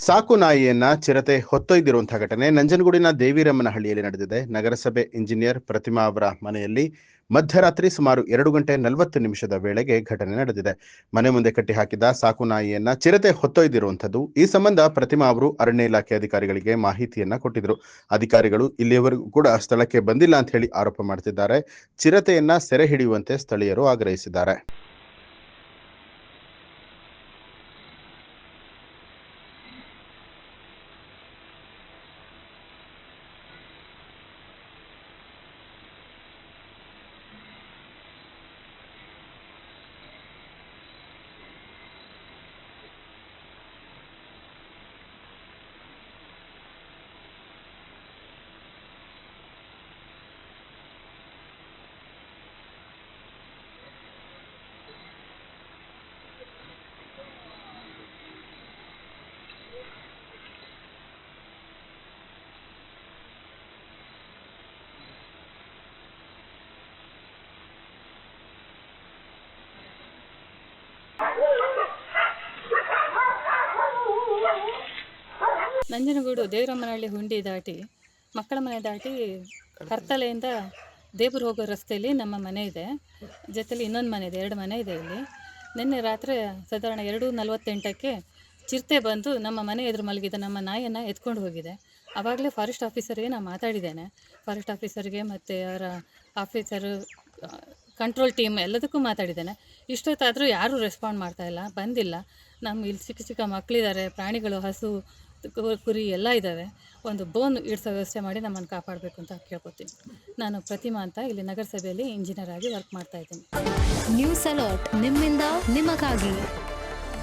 ಸಾಕು ನಾಯಿಯನ್ನ ಚಿರತೆ ಹೊತ್ತೊಯ್ದಿರುವಂತಹ ಘಟನೆ ನಂಜನಗೂಡಿನ ದೇವಿರಮ್ಮನಹಳ್ಳಿಯಲ್ಲಿ ನಡೆದಿದೆ. ನಗರಸಭೆ ಇಂಜಿನಿಯರ್ ಪ್ರತಿಮಾ ಅವರ ಮನೆಯಲ್ಲಿ ಮಧ್ಯರಾತ್ರಿ ಸುಮಾರು 2:40 ವೇಳೆಗೆ ಘಟನೆ ನಡೆದಿದೆ. ಮನೆ ಮುಂದೆ ಕಟ್ಟಿ ಹಾಕಿದ ಸಾಕು ನಾಯಿಯನ್ನ ಚಿರತೆ ಹೊತ್ತೊಯ್ದಿರುವಂಥದ್ದು. ಈ ಸಂಬಂಧ ಪ್ರತಿಮಾ ಅವರು ಅರಣ್ಯ ಇಲಾಖೆ ಅಧಿಕಾರಿಗಳಿಗೆ ಮಾಹಿತಿಯನ್ನ ಕೊಟ್ಟಿದ್ರು. ಅಧಿಕಾರಿಗಳು ಇಲ್ಲಿಯವರೆಗೂ ಕೂಡ ಸ್ಥಳಕ್ಕೆ ಬಂದಿಲ್ಲ ಅಂತ ಹೇಳಿ ಆರೋಪ ಮಾಡ್ತಿದ್ದಾರೆ. ಚಿರತೆಯನ್ನ ಸೆರೆ ಹಿಡಿಯುವಂತೆ ಸ್ಥಳೀಯರು ಆಗ್ರಹಿಸಿದ್ದಾರೆ. ನಂಜನಗೂಡು ದೇವರಮ್ಮನಹಳ್ಳಿ ಹುಂಡಿ ದಾಟಿ ಮಕ್ಕಳ ಮನೆ ದಾಟಿ ಕರ್ತಲೆಯಿಂದ ದೇವ್ರು ಹೋಗೋ ರಸ್ತೆಯಲ್ಲಿ ನಮ್ಮ ಮನೆ ಇದೆ. ಜೊತೆಲಿ ಇನ್ನೊಂದು ಮನೆ ಇದೆ, 2 ಮನೆ ಇದೆ ಇಲ್ಲಿ. ನಿನ್ನೆ ರಾತ್ರಿ ಸಾಧಾರಣ 2:48ಕ್ಕೆ ಚಿರತೆ ಬಂದು ನಮ್ಮ ಮನೆ ಎದುರು ಮಲಗಿದ ನಮ್ಮ ನಾಯಿಯನ್ನು ಎತ್ಕೊಂಡು ಹೋಗಿದೆ. ಆವಾಗಲೇ ಫಾರೆಸ್ಟ್ ಆಫೀಸರ್ಗೆ ನಾನು ಮಾತಾಡಿದ್ದೇನೆ. ಫಾರೆಸ್ಟ್ ಆಫೀಸರ್ಗೆ ಮತ್ತು ಅವರ ಆಫೀಸರು ಕಂಟ್ರೋಲ್ ಟೀಮ್ ಎಲ್ಲದಕ್ಕೂ ಮಾತಾಡಿದ್ದೇನೆ. ಇಷ್ಟೊತ್ತಾದರೂ ಯಾರೂ ರೆಸ್ಪಾಂಡ್ ಮಾಡ್ತಾಯಿಲ್ಲ, ಬಂದಿಲ್ಲ. ನಮ್ಮ ಇಲ್ಲಿ ಚಿಕ್ಕ ಚಿಕ್ಕ ಮಕ್ಕಳಿದ್ದಾರೆ, ಪ್ರಾಣಿಗಳು, ಹಸು, ಕುರಿ ಎಲ್ಲ ಇದ್ದಾವೆ. ಒಂದು ಬೋನ್ ಇಡಿಸೋ ವ್ಯವಸ್ಥೆ ಮಾಡಿ ನಮ್ಮನ್ನು ಕಾಪಾಡಬೇಕು ಅಂತ ಕೇಳ್ಕೊತೀನಿ. ನಾನು ಪ್ರತಿಮಾ ಅಂತ ಇಲ್ಲಿ ನಗರಸಭೆಯಲ್ಲಿ ಇಂಜಿನಿಯರ್ ಆಗಿ ವರ್ಕ್ ಮಾಡ್ತಾಯಿದ್ದೀನಿ. ನ್ಯೂಸ್ ಅಲರ್ಟ್, ನಿಮ್ಮಿಂದ ನಿಮಗಾಗಿ.